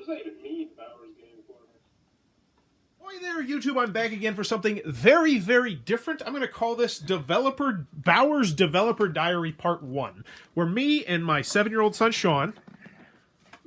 does that even mean, Bowers Game Corner? Hi there, YouTube. I'm back again for something very, very different. I'm going to call this Bowers Developer Diary Part 1, where me and my 7-year-old son, Shaun,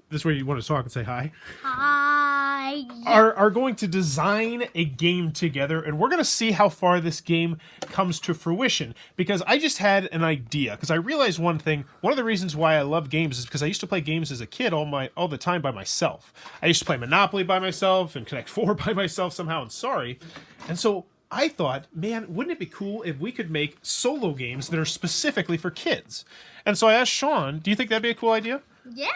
this is where you want to talk and say hi. Hi. Are going to design a game together, and we're going to see how far this game comes to fruition. Because I just had an idea. Because I realized one thing. One of the reasons why I love games is because I used to play games as a kid all the time by myself. I used to play Monopoly by myself and Connect 4 by myself somehow. And sorry. And so I thought, man, wouldn't it be cool if we could make solo games that are specifically for kids? And so I asked Shaun, do you think that'd be a cool idea? Yeah.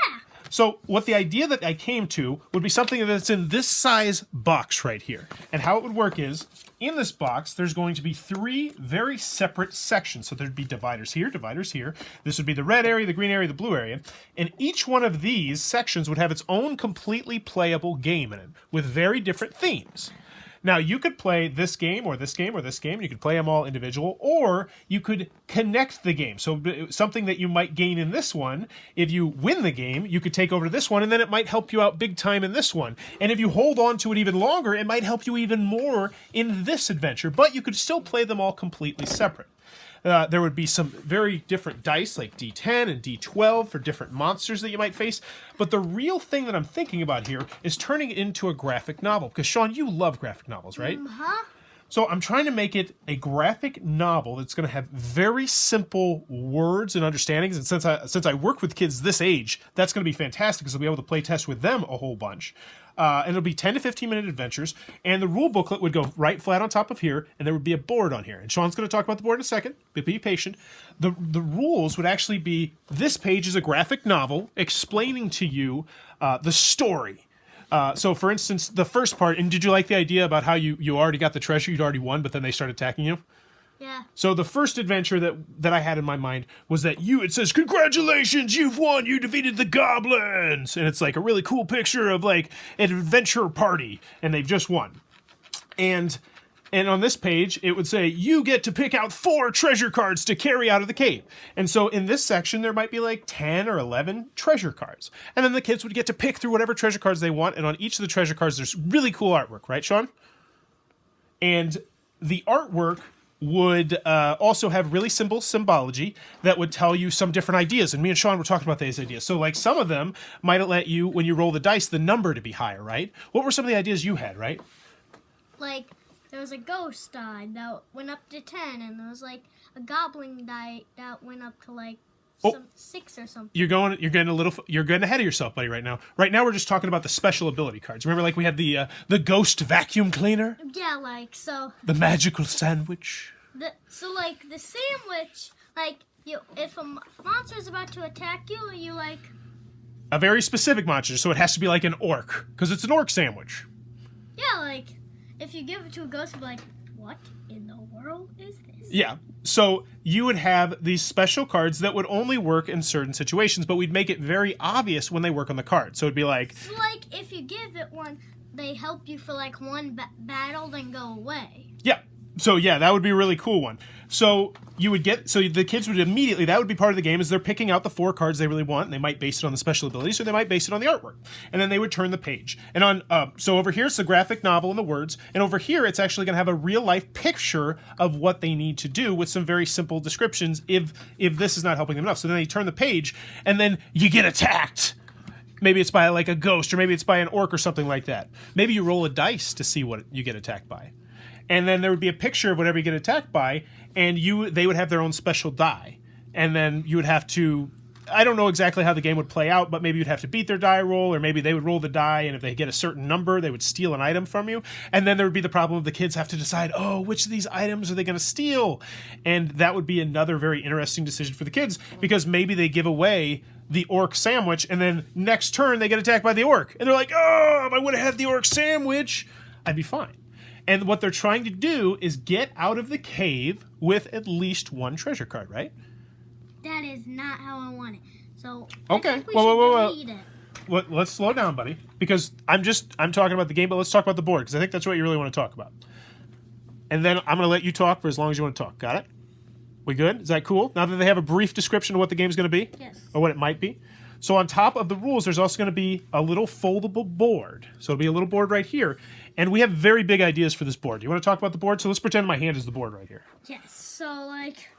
So what the idea that I came to would be something that's in this size box right here. And how it would work is, in this box, there's going to be 3 very separate sections. So there'd be dividers here, dividers here. This would be the red area, the green area, the blue area. And each one of these sections would have its own completely playable game in it, with very different themes. Now, you could play this game or this game or this game. You could play them all individual, or you could connect the game. So something that you might gain in this one, if you win the game, you could take over to this one, and then it might help you out big time in this one. And if you hold on to it even longer, it might help you even more in this adventure. But you could still play them all completely separate. There would be some very different dice, like D10 and D12 for different monsters that you might face. But the real thing that I'm thinking about here is turning it into a graphic novel. Because, Shaun, you love graphic novels, right? Uh-huh. So I'm trying to make it a graphic novel that's going to have very simple words and understandings. And since I work with kids this age, that's going to be fantastic because I'll be able to play test with them a whole bunch. And it'll be 10 to 15-minute adventures. And the rule booklet would go right flat on top of here, and there would be a board on here. And Shaun's going to talk about the board in a second, but be patient. The rules would actually be, this page is a graphic novel explaining to you the story. So, for instance, the first part, and did you like the idea about how you already got the treasure, you'd already won, but then they started attacking you? Yeah. So the first adventure that I had in my mind was that it says, congratulations, you've won, you defeated the goblins! And it's like a really cool picture of like an adventure party, and they've just won. And on this page, it would say, you get to pick out 4 treasure cards to carry out of the cave. And so in this section, there might be like 10 or 11 treasure cards. And then the kids would get to pick through whatever treasure cards they want, and on each of the treasure cards, there's really cool artwork, right, Shaun? And the artwork would also have really simple symbology that would tell you some different ideas. And me and Shaun were talking about these ideas. So like some of them might let you, when you roll the dice, the number to be higher, right? What were some of the ideas you had, right? Like, there was a ghost die that went up to 10, and there was like a goblin die that went up to like 6 or something. You're getting ahead of yourself, buddy, right now. Right now we're just talking about the special ability cards. Remember, like we had the ghost vacuum cleaner? Yeah, like, so... The magical sandwich? So, like, the sandwich, like, if a monster is about to attack you, you, like... A very specific monster, so it has to be like an orc, because it's an orc sandwich. Yeah, like, if you give it to a ghost, you'll be like, what in the world is this? Yeah, so you would have these special cards that would only work in certain situations, but we'd make it very obvious when they work on the card. So it'd be like... So, like, if you give it one, they help you for, like, one battle, then go away. Yeah. So, yeah, that would be a really cool one. So the kids would immediately, that would be part of the game, is they're picking out the 4 cards they really want, and they might base it on the special abilities, or they might base it on the artwork. And then they would turn the page. And so over here, it's the graphic novel and the words, and over here, it's actually going to have a real-life picture of what they need to do with some very simple descriptions if this is not helping them enough. So then they turn the page, and then you get attacked. Maybe it's by like a ghost, or maybe it's by an orc or something like that. Maybe you roll a dice to see what you get attacked by. And then there would be a picture of whatever you get attacked by, and they would have their own special die. And then you would have to, I don't know exactly how the game would play out, but maybe you'd have to beat their die roll, or maybe they would roll the die, and if they get a certain number, they would steal an item from you. And then there would be the problem of the kids have to decide, which of these items are they going to steal? And that would be another very interesting decision for the kids, because maybe they give away the orc sandwich, and then next turn they get attacked by the orc. And they're like, if I would have had the orc sandwich, I'd be fine. And what they're trying to do is get out of the cave with at least 1 treasure card, right? That is not how I want it. So, okay. I think we should delete it. Let's slow down, buddy. Because I'm talking about the game, but let's talk about the board, because I think that's what you really want to talk about. And then I'm going to let you talk for as long as you want to talk. Got it? We good? Is that cool? Now that they have a brief description of what the game's going to be? Yes. Or what it might be? So on top of the rules, there's also going to be a little foldable board. So it'll be a little board right here. And we have very big ideas for this board. Do you want to talk about the board? So let's pretend my hand is the board right here. Yes. So like,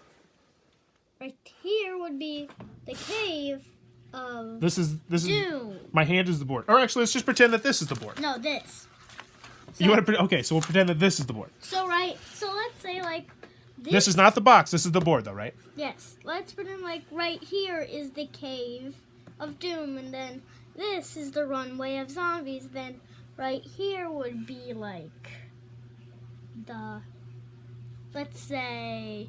right here would be the cave of This is Doom. my hand is the board. Or actually, let's just pretend that this is the board. No, this. You want to? Okay, so we'll pretend that this is the board. So let's say like This is not the box. This is the board, though, right? Yes. Let's pretend like right here is the cave of Doom, and then this is the runway of zombies. Then right here would be like the, let's say,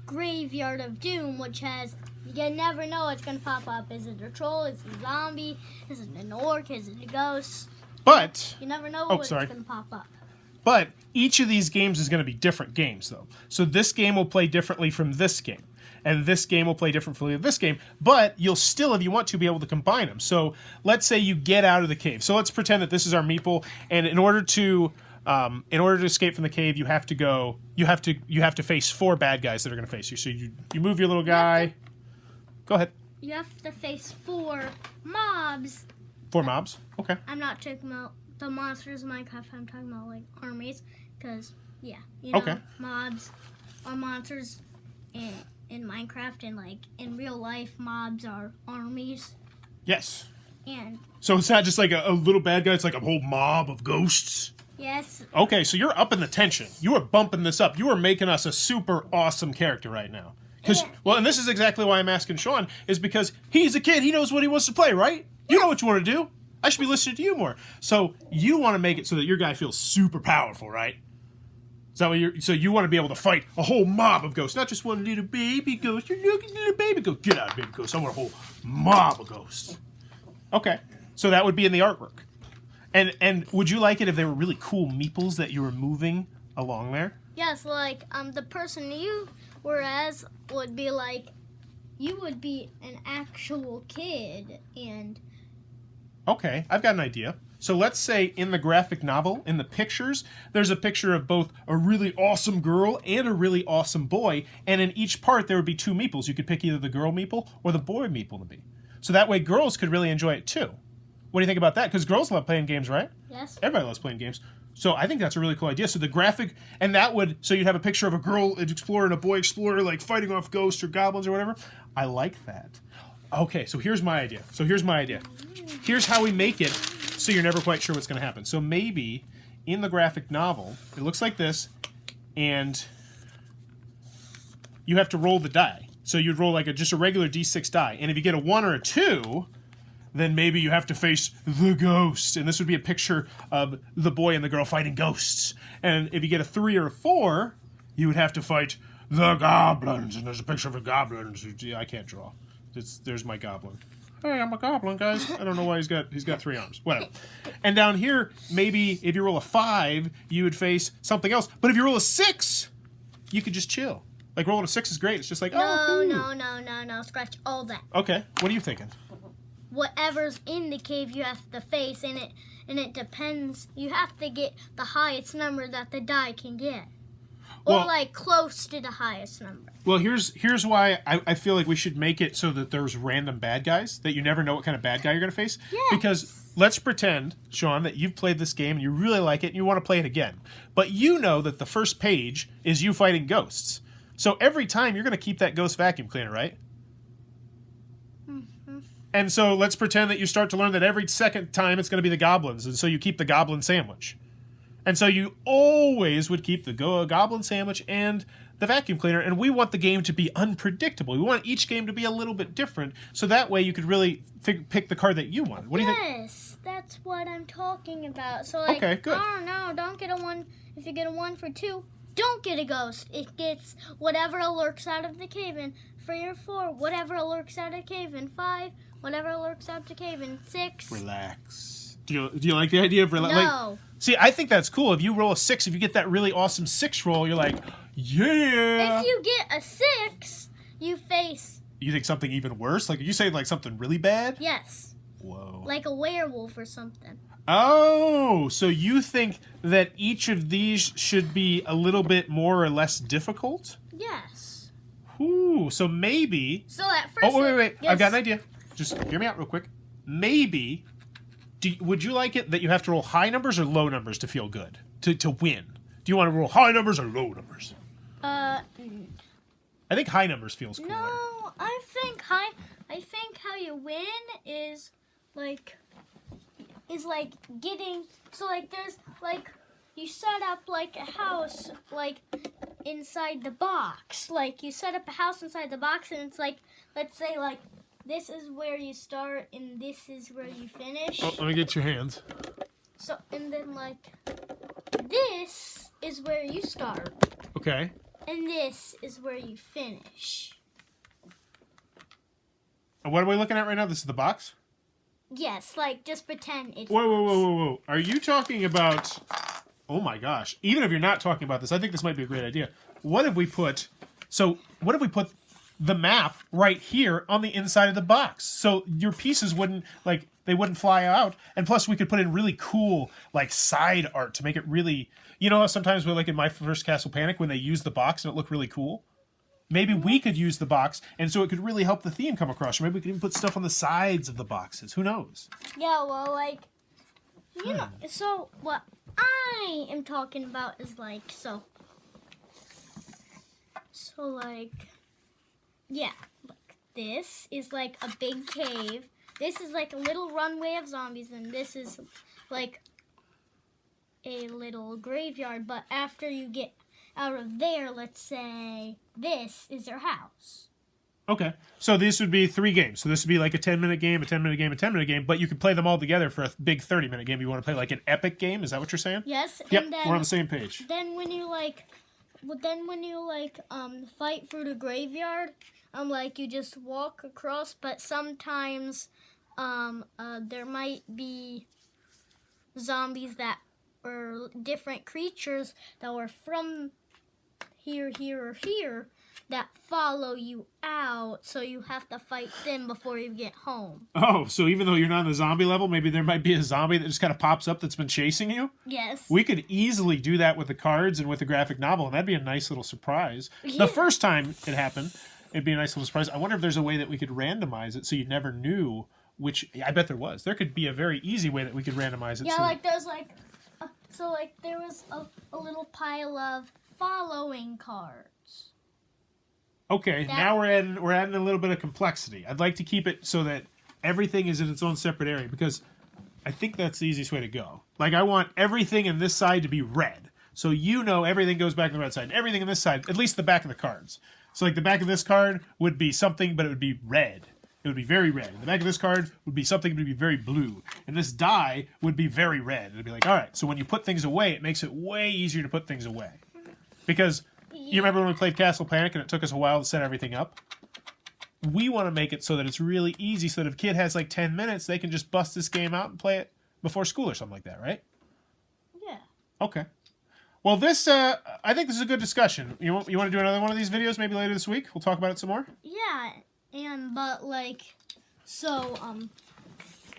graveyard of Doom, which has, you never know what's gonna pop up. Is it a troll? Is it a zombie? Is it an orc? Is it a ghost? But You never know Oh, what's sorry. gonna pop up. But each of these games is going to be different games, though. So this game will play differently from this game. And this game will play differently from this game. But you'll still, if you want to, be able to combine them. So let's say you get out of the cave. So let's pretend that this is our meeple. And in order to escape from the cave, you have to face 4 bad guys that are going to face you. So you move your little guy. Go ahead. You have to face 4 mobs. 4 mobs. Okay. I'm not talking about the monsters in Minecraft. I'm talking about like armies, because you know, Okay. mobs are monsters in Minecraft, and like in real life, mobs are armies. Yes. And So it's not just like a little bad guy. It's like a whole mob of ghosts. yes, Okay, so you're upping the tension. You are bumping this up. You are making us a super awesome character right now. Because, Yeah. well, and this is exactly why I'm asking Shaun, is because he's a kid. He knows what he wants to play, right? You know what you want to do. I should be listening to you more. So you want to make it so that your guy feels super powerful, right? Is that what so you want to be able to fight a whole mob of ghosts, not just one little baby ghost. You're looking at little baby ghost. Get out, baby ghost. I want a whole mob of ghosts. Okay, so that would be in the artwork. And would you like it if they were really cool meeples that you were moving along there? yes, like the person you were as would be like, you would be an actual kid, and Okay, I've got an idea. So let's say in the graphic novel, in the pictures, there's a picture of both a really awesome girl and a really awesome boy, and in each part there would be 2 meeples. You could pick either the girl meeple or the boy meeple to be. So that way girls could really enjoy it too. What do you think about that? Because girls love playing games, right? yes, Everybody loves playing games. So I think that's a really cool idea. So the graphic, and that would, so you'd have a picture of a girl explorer and a boy explorer, like fighting off ghosts or goblins or whatever. I like that. Okay, so here's my idea. Here's how we make it so you're never quite sure what's going to happen. So maybe in the graphic novel, it looks like this, and you have to roll the die. So you'd roll like just a regular D6 die. And if you get a 1 or a 2, then maybe you have to face the ghost. And this would be a picture of the boy and the girl fighting ghosts. And if you get a 3 or a 4, you would have to fight the goblins. And there's a picture of a goblin. I can't draw. There's my goblin. Hey, I'm a goblin, guys. I don't know why he's got 3 arms. Whatever. And down here, maybe if you roll a 5, you would face something else. But if you roll a 6, you could just chill. Like rolling a 6 is great. It's just like, oh, cool. no, scratch all that. Okay, what are you thinking? Whatever's in the cave you have to face, and it depends. You have to get the highest number that the die can get, or Well- like close to the highest number. Well, here's why I feel like we should make it so that there's random bad guys, that you never know what kind of bad guy you're going to face. Yes. Because let's pretend, Shaun, that you've played this game and you really like it and you want to play it again. But you know that the first page is you fighting ghosts. So every time you're going to keep that ghost vacuum cleaner, right? Mm-hmm. And so let's pretend that you start to learn that every second time it's going to be the goblins, and so you keep the goblin sandwich. And so you always would keep the goblin sandwich and the vacuum cleaner, and we want the game to be unpredictable. We want each game to be a little bit different, so that way you could really pick the card that you want. What do you think? Yes, that's what I'm talking about. So like, Okay, good. oh no, don't get a 1. If you get a 1 for 2, don't get a ghost. It gets whatever lurks out of the cave. In 3 or 4, whatever lurks out of the cave. In 5, whatever lurks out of the cave. In 6, Relax. Do you like the idea of relax? no. See, I think that's cool. If you roll a 6, if you get that really awesome 6 roll, you're like, yeah. If you get a 6, you face, You think something even worse? Like, you say like something really bad? yes, Whoa. like a werewolf or something. Oh, so you think that each of these should be a little bit more or less difficult? Yes. Ooh, so maybe... So at first, Oh, wait. yes. I've got an idea. just hear me out real quick. Maybe, would you like it that you have to roll high numbers or low numbers to feel good, to win? Do you want to roll high numbers or low numbers? I think high numbers feels cooler. No, I think how you win is like getting, so like there's like you set up like a house like inside the box. Like you set up a house inside the box and it's like, let's say like this is where you start and this is where you finish. Oh, let me get your hands. So and then like this is where you start. Okay. And this is where you finish. And what are we looking at right now? This is the box? Yes, like just pretend it's. Whoa. Are you talking about... Oh my gosh. Even if you're not talking about this, I think this might be a great idea. What if we put the map right here on the inside of the box? So your pieces wouldn't, like, they wouldn't fly out. And plus we could put in really cool, like, side art to make it really... You know, sometimes like in my first Castle Panic, when they used the box and it looked really cool? Maybe we could use the box, and so it could really help the theme come across. Or maybe we could even put stuff on the sides of the boxes. Who knows? Yeah, well, like, you know, so what I am talking about is like, so like, yeah, like this is like a big cave. This is like a little runway of zombies, and this is like a little graveyard. But after you get out of there, let's say this is their house. Okay. So this would be 3 games. So this would be like a 10-minute game, a 10-minute game, a 10-minute game, but you could play them all together for a big 30-minute game. You want to play like an epic game? Is that what you're saying? Yes. Yep, And then, we're on the same page. Then when you fight through the graveyard, like you just walk across, but sometimes there might be zombies that or different creatures that were from here or here that follow you out, so you have to fight them before you get home. Oh, so even though you're not on the zombie level, maybe there might be a zombie that just kind of pops up that's been chasing you? Yes. We could easily do that with the cards and with the graphic novel, and that'd be a nice little surprise. Yeah. The first time it happened, it'd be a nice little surprise. I wonder if there's a way that we could randomize it so you never knew which... I bet there was. There could be a very easy way that we could randomize it. Yeah, so like there's like... So like there was a little pile of following cards. Okay, now we're adding a little bit of complexity. I'd like to keep it so that everything is in its own separate area, because I think that's the easiest way to go. Like, I want everything in this side to be red. So you know everything goes back to the red side. Everything in this side, at least the back of the cards. So like the back of this card would be something, but it would be red. It would be very red. And the back of this card would be something that would be very blue. And this die would be very red. It would be like, all right, so when you put things away, it makes it way easier to put things away. Because you remember when we played Castle Panic and it took us a while to set everything up? We want to make it so that it's really easy, so that if a kid has like 10 minutes, they can just bust this game out and play it before school or something like that, right? Yeah. Okay. Well, this, I think this is a good discussion. You want to do another one of these videos maybe later this week? We'll talk about it some more? Yeah, but like, so,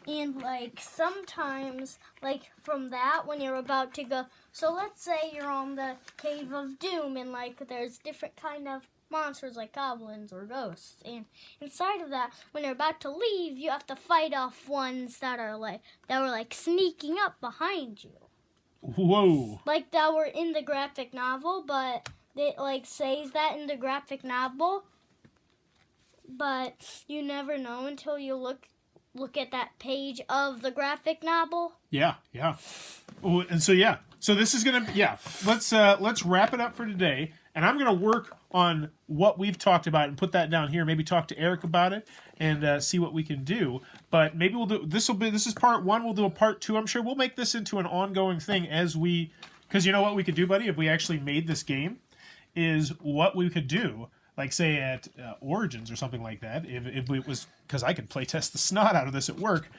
and like sometimes, like from that, when you're about to go, so let's say you're on the Cave of Doom and like there's different kind of monsters like goblins or ghosts, and inside of that, when you're about to leave, you have to fight off ones that were like sneaking up behind you. Whoa. Like that were in the graphic novel, but it like says that in the graphic novel, but you never know until you look at that page of the graphic novel. Yeah. Oh, and so so this is gonna let's wrap it up for today, and I'm gonna work on what we've talked about and put that down here. Maybe talk to Eric about it and see what we can do. But maybe we'll do this is part 1. We'll do a part 2. I'm sure we'll make this into an ongoing thing because you know what we could do, buddy, if we actually made this game, is what we could do. Like, say, at Origins or something like that, if it was... Because I could play test the snot out of this at work.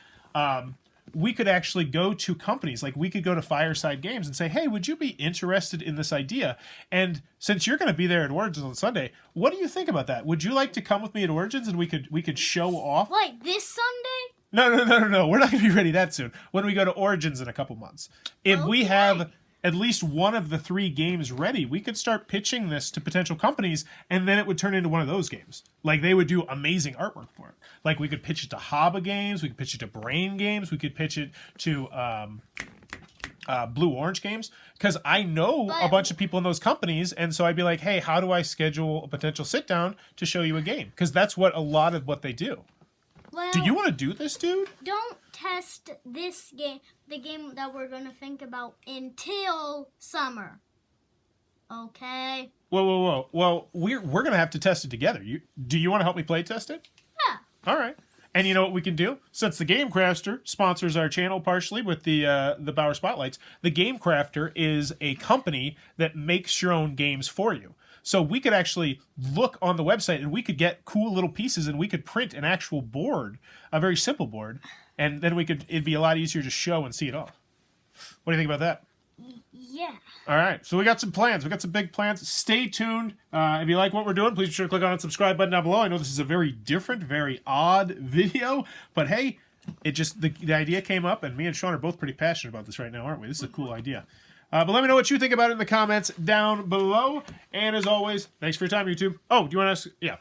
We could actually go to companies. Like, we could go to Fireside Games and say, hey, would you be interested in this idea? And since you're going to be there at Origins on Sunday, what do you think about that? Would you like to come with me at Origins and we could show off? Like this Sunday? No. We're not going to be ready that soon. When we go to Origins in a couple months. If we have... at least one of the 3 games ready, we could start pitching this to potential companies, and then it would turn into one of those games. Like, they would do amazing artwork for it. Like, we could pitch it to Haba Games, we could pitch it to Brain Games, we could pitch it to Blue Orange Games, because I know a bunch of people in those companies, and so I'd be like, hey, how do I schedule a potential sit down to show you a game? Because that's what a lot of what they do. Well, Do you want to do this, dude? don't test this game, the game that we're going to think about, until summer. Okay? Whoa. Well, we're going to have to test it together. Do you want to help me play test it? Yeah. All right. And you know what we can do? Since the Game Crafter sponsors our channel partially with the Bauer Spotlights, the Game Crafter is a company that makes your own games for you. So we could actually look on the website and we could get cool little pieces and we could print an actual board, a very simple board, and then it'd be a lot easier to show and see it all. What do you think about that? Yeah. All right, so we got some plans. We got some big plans. Stay tuned. If you like what we're doing, please be sure to click on the subscribe button down below. I know this is a very different, very odd video, but hey, it just the idea came up, and me and Shaun are both pretty passionate about this right now, aren't we? This is a cool idea. But let me know what you think about it in the comments down below. And as always, thanks for your time, YouTube. Oh, do you want to ask? Yeah.